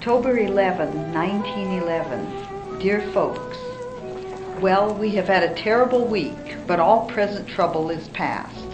October 11, 1911. Dear folks, well, we have had a terrible week, but all present trouble is past.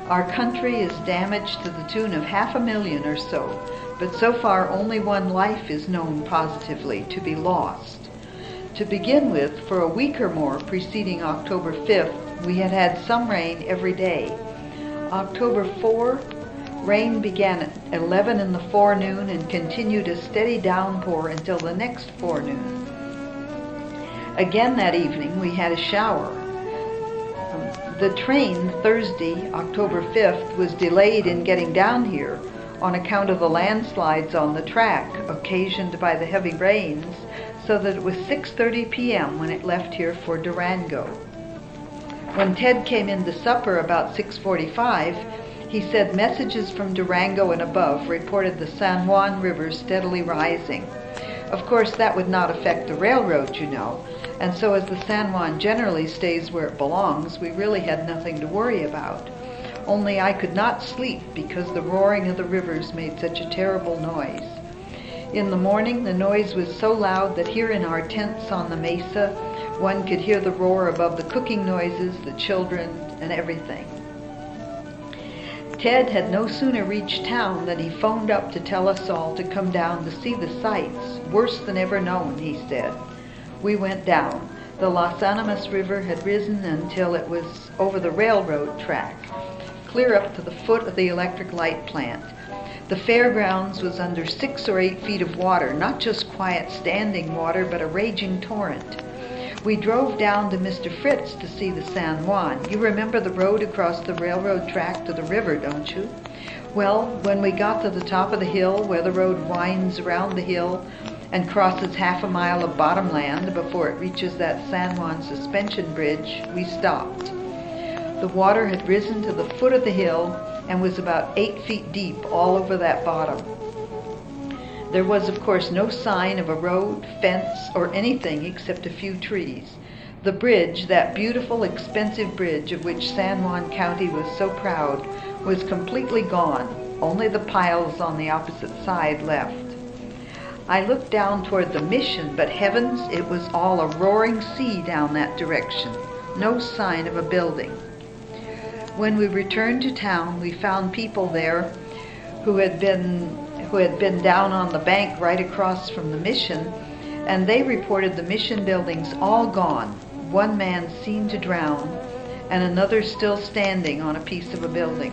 Our country is damaged to the tune of 500,000 or so, but so far only one life is known positively to be lost. To begin with, for a week or more preceding October 5th, we had had some rain every day. October 4, rain began at 11 in the forenoon and continued a steady downpour until the next forenoon. Again that evening we had a shower. The train Thursday, October 5th, was delayed in getting down here on account of the landslides on the track occasioned by the heavy rains, so that it was 6:30 p.m. when it left here for Durango. When Ted came in to supper about 6:45, he said messages from Durango and above reported the San Juan River steadily rising. Of course, that would not affect the railroad, you know, and so as the San Juan generally stays where it belongs, we really had nothing to worry about. Only I could not sleep because the roaring of the rivers made such a terrible noise. In the morning, the noise was so loud that here in our tents on the mesa, one could hear the roar above the cooking noises, the children, and everything. Ted had no sooner reached town than he phoned up to tell us all to come down to see the sights, worse than ever known, he said. We went down. The Las Animas River had risen until it was over the railroad track, clear up to the foot of the electric light plant. The fairgrounds was under 6 or 8 feet of water, not just quiet standing water, but a raging torrent. We drove down to Mr. Fritz to see the San Juan. You remember the road across the railroad track to the river, don't you? Well, when we got to the top of the hill, where the road winds around the hill and crosses half a mile of bottomland before it reaches that San Juan suspension bridge, we stopped. The water had risen to the foot of the hill and was about 8 feet deep all over that bottom. There was, of course, no sign of a road, fence, or anything except a few trees. The bridge, that beautiful, expensive bridge of which San Juan County was so proud, was completely gone, only the piles on the opposite side left. I looked down toward the mission, but heavens, it was all a roaring sea down that direction. No sign of a building. When we returned to town, we found people there who had been down on the bank right across from the mission, and they reported the mission buildings all gone, one man seen to drown, and another still standing on a piece of a building.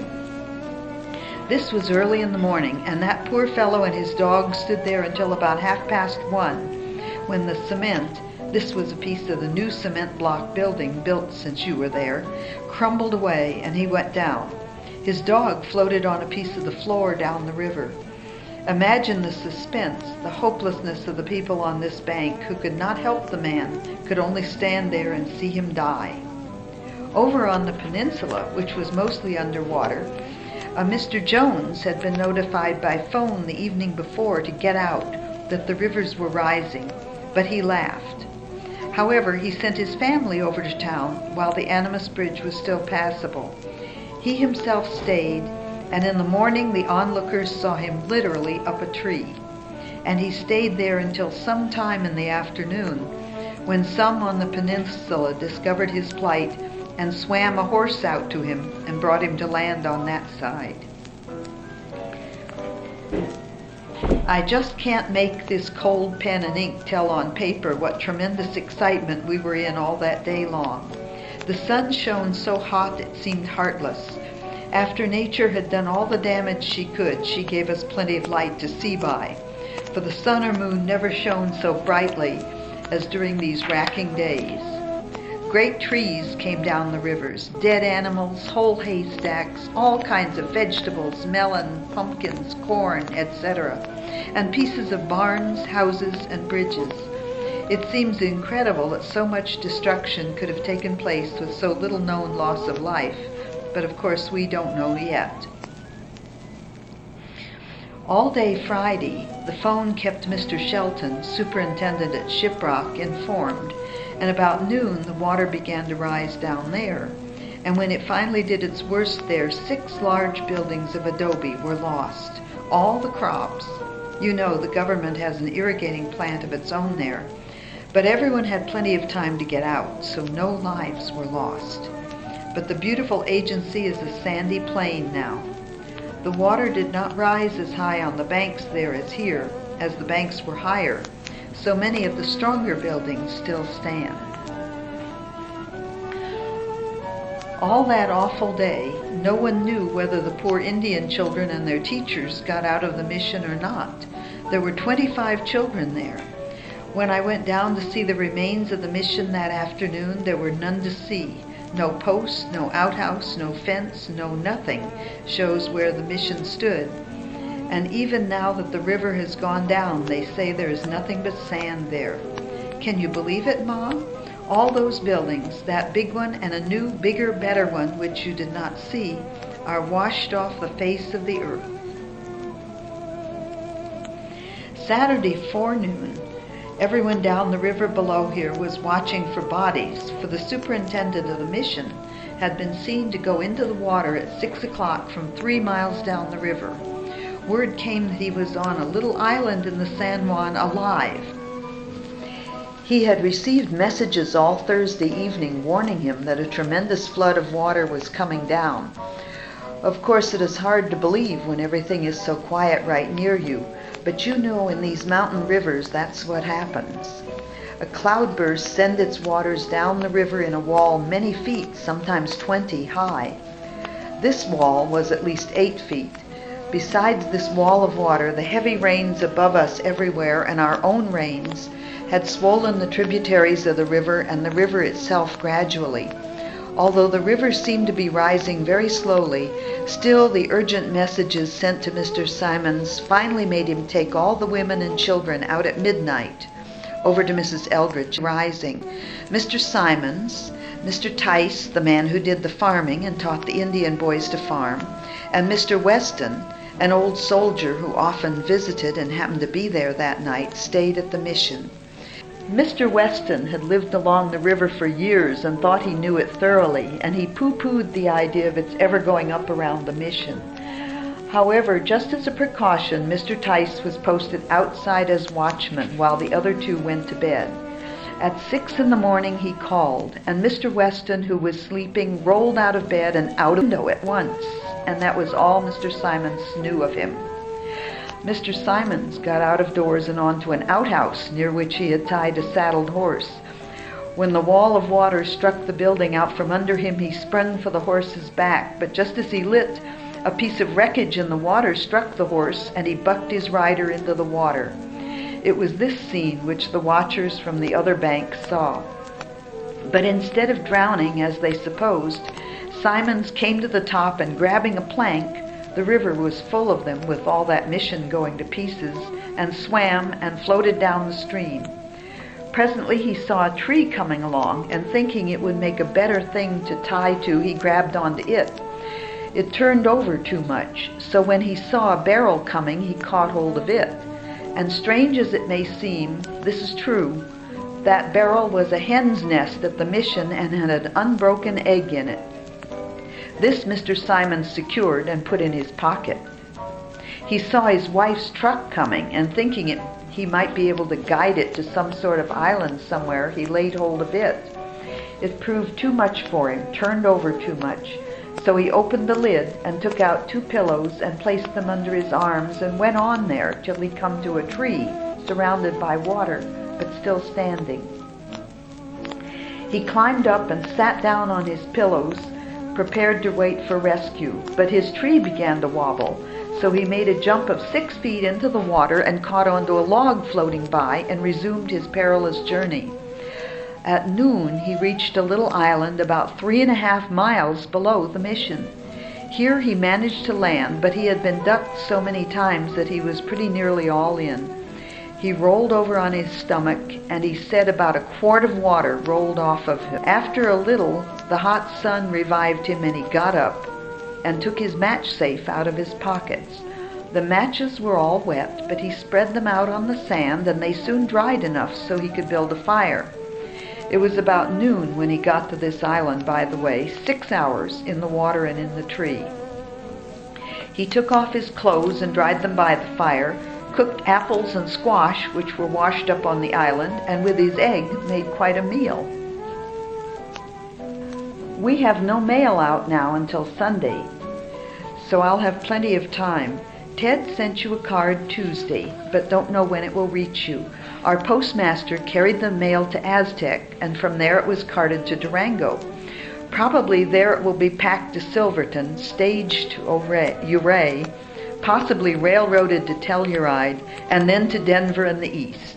This was early in the morning, and that poor fellow and his dog stood there until about 1:30, when the cement, this was a piece of the new cement block building built since you were there, crumbled away and he went down. His dog floated on a piece of the floor down the river. Imagine the suspense, the hopelessness of the people on this bank who could not help the man, could only stand there and see him die. Over on the peninsula, which was mostly underwater, Mr. Jones had been notified by phone the evening before to get out, that the rivers were rising, but he laughed. However, he sent his family over to town while the Animas Bridge was still passable. He himself stayed, and in the morning the onlookers saw him literally up a tree. And he stayed there until sometime in the afternoon, when some on the peninsula discovered his plight and swam a horse out to him and brought him to land on that side. I just can't make this cold pen and ink tell on paper what tremendous excitement we were in all that day long. The sun shone so hot it seemed heartless. After nature had done all the damage she could, she gave us plenty of light to see by, for the sun or moon never shone so brightly as during these racking days. Great trees came down the rivers, dead animals, whole haystacks, all kinds of vegetables, melon, pumpkins, corn, etc., and pieces of barns, houses, and bridges. It seems incredible that so much destruction could have taken place with so little known loss of life, but of course we don't know yet. All day Friday, the phone kept Mr. Shelton, superintendent at Shiprock, informed, and about noon the water began to rise down there. And when it finally did its worst there, 6 large buildings of adobe were lost, all the crops, You know, the government has an irrigating plant of its own there. But everyone had plenty of time to get out, so no lives were lost. But the beautiful agency is a sandy plain now. The water did not rise as high on the banks there as here, as the banks were higher, so many of the stronger buildings still stand. All that awful day, no one knew whether the poor Indian children and their teachers got out of the mission or not. There were 25 children there. When I went down to see the remains of the mission that afternoon, there were none to see. No post, no outhouse, no fence, no nothing shows where the mission stood. And even now that the river has gone down, they say there is nothing but sand there. Can you believe it, Ma? All those buildings, that big one and a new, bigger, better one, which you did not see, are washed off the face of the earth. Saturday forenoon, everyone down the river below here was watching for bodies, for the superintendent of the mission had been seen to go into the water at 6 o'clock from 3 miles down the river. Word came that he was on a little island in the San Juan alive. He had received messages all Thursday evening warning him that a tremendous flood of water was coming down. Of course, it is hard to believe when everything is so quiet right near you, but you know in these mountain rivers that's what happens. A cloudburst sends its waters down the river in a wall many feet, sometimes 20 high. This wall was at least 8 feet. Besides this wall of water, the heavy rains above us everywhere and our own rains had swollen the tributaries of the river and the river itself gradually. Although the river seemed to be rising very slowly, still the urgent messages sent to Mr. Simons finally made him take all the women and children out at midnight over to Mrs. Eldridge rising. Mr. Simons, Mr. Tice, the man who did the farming and taught the Indian boys to farm, and Mr. Weston, an old soldier who often visited and happened to be there that night, stayed at the mission. Mr. Weston had lived along the river for years and thought he knew it thoroughly, and he pooh-poohed the idea of its ever going up around the mission. However, just as a precaution, Mr. Tice was posted outside as watchman while the other two went to bed. At 6 in the morning he called, and Mr. Weston, who was sleeping, rolled out of bed and out of the window at once, and that was all Mr. Simons knew of him. Mr. Simons got out of doors and onto an outhouse near which he had tied a saddled horse. When the wall of water struck the building out from under him, he sprung for the horse's back, but just as he lit, a piece of wreckage in the water struck the horse, and he bucked his rider into the water. It was this scene which the watchers from the other bank saw. But instead of drowning, as they supposed, Simons came to the top and, grabbing a plank, the river was full of them with all that mission going to pieces, and swam and floated down the stream. Presently he saw a tree coming along, and thinking it would make a better thing to tie to, he grabbed onto it. It turned over too much, so when he saw a barrel coming, he caught hold of it. And strange as it may seem, this is true, that barrel was a hen's nest at the mission and had an unbroken egg in it. This Mr. Simons secured and put in his pocket. He saw his wife's truck coming, and thinking he might be able to guide it to some sort of island somewhere, he laid hold of it. It proved too much for him, turned over too much, so he opened the lid and took out 2 pillows and placed them under his arms and went on there till he come to a tree surrounded by water but still standing. He climbed up and sat down on his pillows, prepared to wait for rescue, but his tree began to wobble, so he made a jump of 6 feet into the water and caught onto a log floating by and resumed his perilous journey. At noon he reached a little island about 3.5 miles below the mission. Here he managed to land, but he had been ducked so many times that he was pretty nearly all in. He rolled over on his stomach, and he said about a quart of water rolled off of him. After a little, the hot sun revived him, and he got up and took his match safe out of his pockets. The matches were all wet, but he spread them out on the sand, and they soon dried enough so he could build a fire. It was about noon when he got to this island, by the way, 6 hours in the water and in the tree. He took off his clothes and dried them by the fire, cooked apples and squash, which were washed up on the island, and with his egg made quite a meal. We have no mail out now until Sunday, so I'll have plenty of time. Ted sent you a card Tuesday, but don't know when it will reach you. Our postmaster carried the mail to Aztec, and from there it was carted to Durango. Probably there it will be packed to Silverton, staged to Ouray, possibly railroaded to Telluride, and then to Denver and the East.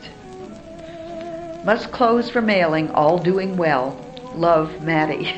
Must close for mailing, all doing well. Love, Mattie.